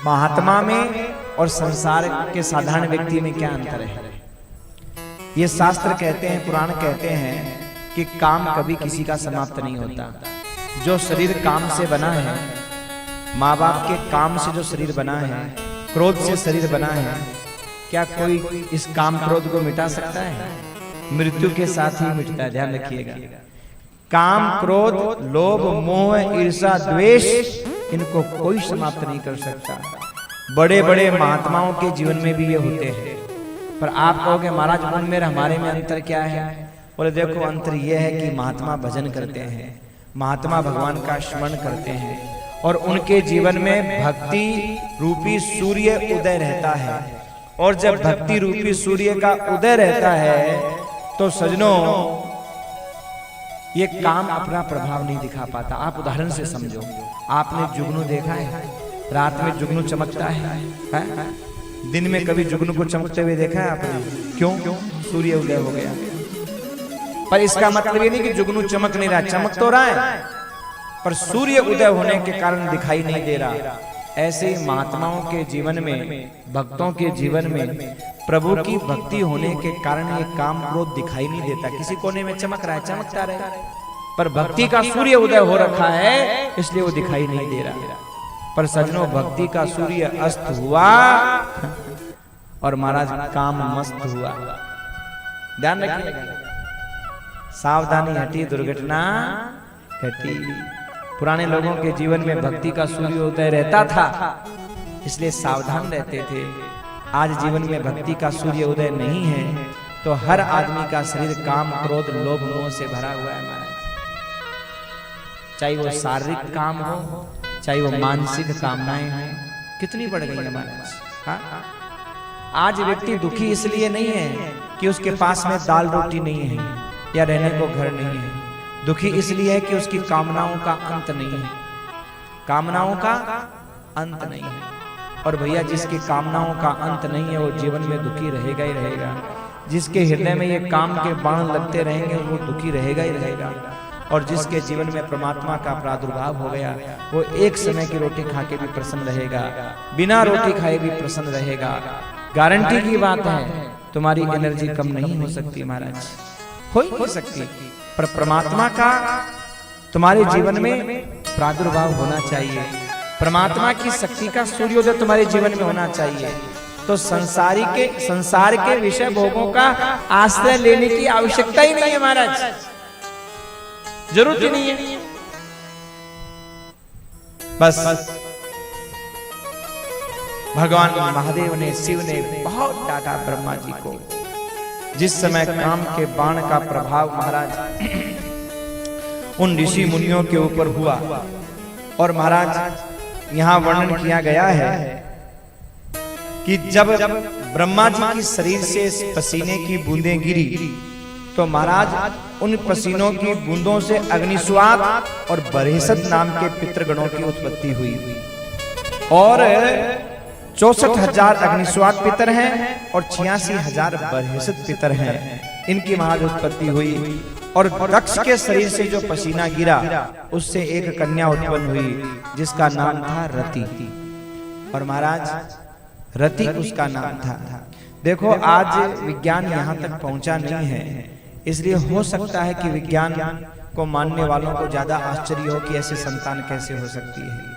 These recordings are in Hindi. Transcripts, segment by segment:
महात्मा में और संसार के साधारण व्यक्ति में क्या अंतर है? ये शास्त्र कहते हैं, पुराण कहते हैं कि काम कभी किसी का समाप्त नहीं होता। जो शरीर काम से बना है, माँ बाप के काम से जो शरीर बना है, क्रोध से शरीर बना है, क्या कोई इस काम क्रोध को मिटा सकता है? मृत्यु के साथ ही मिटता है, ध्यान रखिएगा। काम क्रोध लोभ मोह ईर्ष्या द्वेष, इनको कोई समाप्त नहीं कर सकता। बड़े बड़े महात्माओं के जीवन में भी ये होते हैं। पर आप कहोगे महाराज उनमें हमारे में अंतर क्या है? बोले देखो अंतर ये है कि महात्मा भजन करते हैं, महात्मा भगवान का स्मरण करते हैं और उनके जीवन में भक्ति रूपी सूर्य उदय रहता है। और जब भक्ति रूपी सूर्य का उदय रहता है तो सजनों ये काम अपना प्रभाव नहीं दिखा पाता। आप उदाहरण से समझो, आपने जुगनू देखा है? रात में जुगनू चमकता है? दिन में कभी जुगनू को चमकते हुए देखा है आपने? क्यों? सूर्य उदय हो गया। पर इसका मतलब ये नहीं कि जुगनू चमक नहीं रहा, चमक तो रहा है, पर सूर्य उदय होने के कारण दिखाई नहीं दे रहा। ऐसे महात्माओं के जीवन में, भक्तों के जीवन में प्रभु की भक्ति होने के कारण ये काम क्रोध दिखाई नहीं देता। किसी कोने में चमक रहा है, चमकता रहे, पर भक्ति का सूर्य उदय हो रखा है इसलिए वो दिखाई नहीं दे रहा। पर सजनों भक्ति का सूर्य अस्त हुआ और महाराज काम मस्त हुआ। ध्यान रखिएगा, सावधानी हटी दुर्घटना घटी। पुराने लोगों के जीवन में भक्ति का सूर्योदय रहता था इसलिए सावधान रहते थे। आज जीवन में भक्ति का सूर्योदय नहीं है तो हर आदमी का शरीर काम क्रोध लोभ मोह से भरा हुआ है महाराज। चाहे वो शारीरिक काम हो, चाहे वो मानसिक कामनाएं हो, कितनी बढ़ गई है महाराज। हाँ, आज व्यक्ति दुखी इसलिए नहीं है कि उसके पास में दाल रोटी नहीं है या रहने को घर नहीं है। दुखी इसलिए है कि उसकी कामनाओं का अंत नहीं है, कामनाओं का अंत नहीं है। और भैया जिसकी कामनाओं का अंत नहीं है वो जीवन में दुखी रहेगा ही रहेगा। जिसके हृदय में ये काम के बाण लगते रहेंगे वो दुखी रहेगा ही रहेगा। और जिसके जीवन में परमात्मा का प्रादुर्भाव हो गया वो एक समय की रोटी खा के भी प्रसन्न रहेगा, बिना रोटी खाए भी प्रसन्न रहेगा। गारंटी की बात है, तुम्हारी एनर्जी कम नहीं हो सकती महाराज, हो ही नहीं सकती। पर परमात्मा का तुम्हारे जीवन में प्रादुर्भाव होना चाहिए, परमात्मा की शक्ति का सूर्योदय तुम्हारे जीवन में होना चाहिए। तो संसार के विषय भोगों का आश्रय लेने की आवश्यकता ही नहीं है महाराज, जरूरत ही नहीं है। बस भगवान महादेव ने, शिव ने बहुत डांटा ब्रह्मा जी को। जिस समय काम के बाण का प्रभाव महाराज उन ऋषि मुनियों के ऊपर हुआ, और महाराज यहाँ वर्णन किया गया है कि जब ब्रह्मा जी की शरीर से पसीने की बूंदें गिरी तो महाराज उन पसीनों की बूंदों से अग्निस्वाद और बरहिसत नाम के पितृगणों की उत्पत्ति हुई। और 64,000 अग्निस्वाद पितर हैं और 86,000 बरहिसत पितर हैं। इनकी महाराज उत्पत्ति हुई। और दक्ष के शरीर से जो पसीना गिरा उससे एक कन्या उत्पन्न हुई जिसका नाम था रति। और महाराज रति उसका नाम था। देखो आज विज्ञान यहाँ तक पहुंचा नहीं है, इसलिए हो सकता है कि विज्ञान को मानने वालों को ज्यादा आश्चर्य हो कि ऐसी संतान कैसे हो सकती है।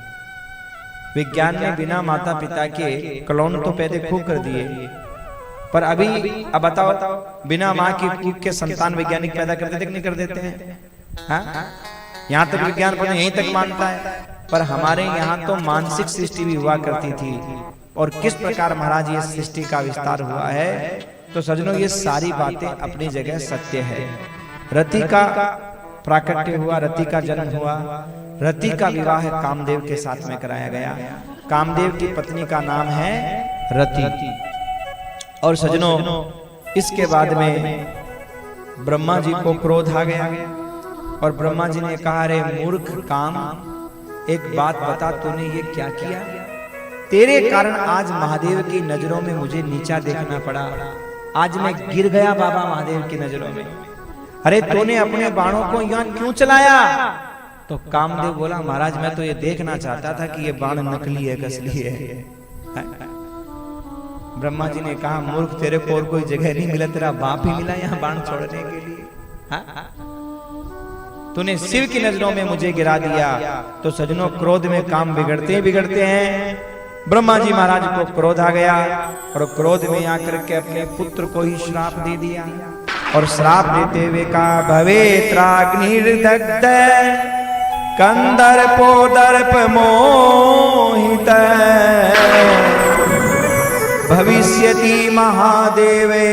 विज्ञान ने बिना माता पिता के क्लोन तो पैदा खूब कर दिए, पर अब बताओ बिना माँ की कूद के संतान वैज्ञानिक पैदा कर देते नहीं कर देते हैं? हाँ? यहाँ तक विज्ञान यहीं तक मानता है, पर हमारे यहाँ तो मानसिक सृष्टि भी हुआ करती थी। और किस प्रकार महाराज ये सृष्टि का विस्तार हुआ है, तो सजनों ये सारी बातें अपनी जगह सत्य है। रति का प्राकट्य हुआ, रति का जन्म हुआ, रति का विवाह कामदेव के साथ में कराया गया। कामदेव की पत्नी का नाम है रति। और सजनों इसके बाद में ब्रह्मा जी को क्रोध आ गया और ब्रह्मा जी ने कहा, रे मूर्ख काम, एक बात बता, तूने ये क्या किया? तेरे कारण आज महादेव की नजरों में मुझे नीचा देखना पड़ा, आज मैं गिर गया बाबा महादेव की नजरों में। अरे तूने अपने बाणों को यहाँ क्यों चलाया? तो कामदेव बोला, महाराज मैं तो ये देखना चाहता था कि ये बाण नकली है कसली है। ब्रह्मा जी ने कहा, मूर्ख, तेरे को और कोई जगह नहीं मिला, तेरा बाप ही मिला यहाँ बाण छोड़ने के लिए। तूने शिव की नजरों में मुझे गिरा दिया। तो सजनों, क्रोध में काम बिगड़ते हैं। ब्रह्मा जी महाराज को क्रोध आ गया और क्रोध में आकर के अपने पुत्र को ही श्राप दे दिया। और श्राप देते हुए कहा, भवेत्राग्निर्दग्ध कंदर्पो दर्प मोहित भविष्यति महादेवे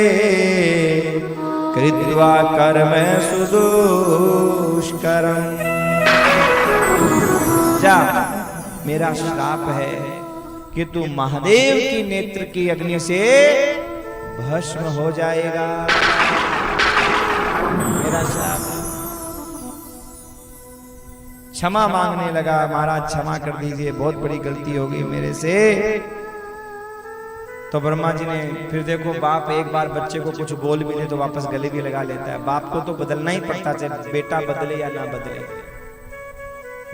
कृत्वा कर्म सुदुष्करम। जा, मेरा श्राप है कि तू महादेव की नेत्र की अग्नि से भस्म हो जाएगा। मेरा श्राप। क्षमा मांगने लगा, महाराज क्षमा कर दीजिए, बहुत बड़ी गलती हो गई मेरे से। तो ब्रह्मा जी ने फिर देखो, बाप एक बार बच्चे को कुछ बोल भी ले तो वापस गले भी लगा लेता है। बाप को तो बदलना ही पड़ता, चाहे बेटा बदले या ना बदले।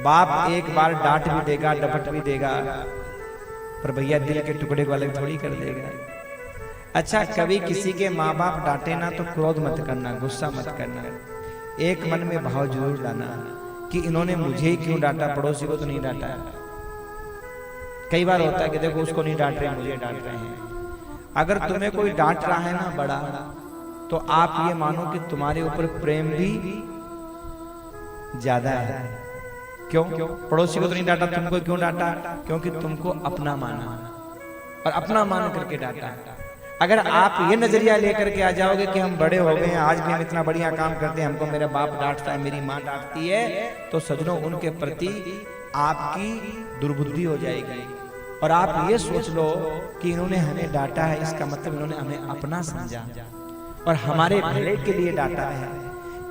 बाप एक बार डांट भी देगा, डपट भी देगा, पर भैया दिल के टुकड़े को अलग थोड़ी कर देगा। अच्छा, कभी किसी के माँ बाप डांटे ना तो क्रोध मत करना, गुस्सा मत करना। एक मन में भाव जरूर लाना कि इन्होंने मुझे ही क्यों डांटा, पड़ोसी को तो नहीं डांटा। कई बार होता है कि देखो उसको नहीं डांट रहे, मुझे डांट रहे हैं। अगर तुम्हें कोई डांट रहा है ना बड़ा, तो आप ये मानो कि तुम्हारे ऊपर प्रेम भी ज्यादा है। क्यों? पड़ोसी को तो नहीं डांटा, तुमको क्यों डांटा? क्योंकि तुमको अपना माना और अपना मान करके डांटा। अगर आप ये नजरिया लेकर के आ जाओगे कि हम बड़े हो गए हैं, आज भी हम इतना बढ़िया काम करते हैं, हमको मेरा बाप डांटता है, मेरी माँ डांटती है, तो सजनों उनके प्रति आपकी दुर्बुद्धि हो जाएगी। और आप ये सोच लो कि इन्होंने हमें डांटा है, इसका मतलब इन्होंने हमें अपना समझा और हमारे भले के लिए डांटा है।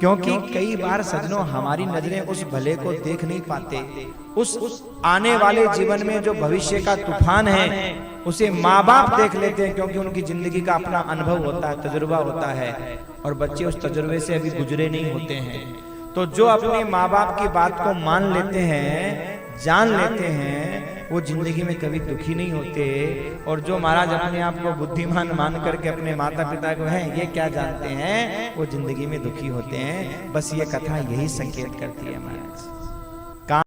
क्योंकि कई बार सजनों हमारी नजरें उस भले को देख नहीं पाते। उस आने वाले जीवन में जो भविष्य का तूफान है उसे माँ बाप देख लेते हैं, क्योंकि उनकी जिंदगी का अपना अनुभव होता है, तजुर्बा होता है, और बच्चे उस तजुर्बे से अभी गुजरे नहीं होते हैं। तो जो अपने माँ बाप की बात को मान लेते हैं, जान लेते हैं, वो जिंदगी में कभी दुखी नहीं होते। और जो महाराज अपने आप को बुद्धिमान मान करके अपने माता पिता को है ये क्या जानते हैं, वो जिंदगी में दुखी होते हैं। बस ये कथा यही संकेत करती है महाराज।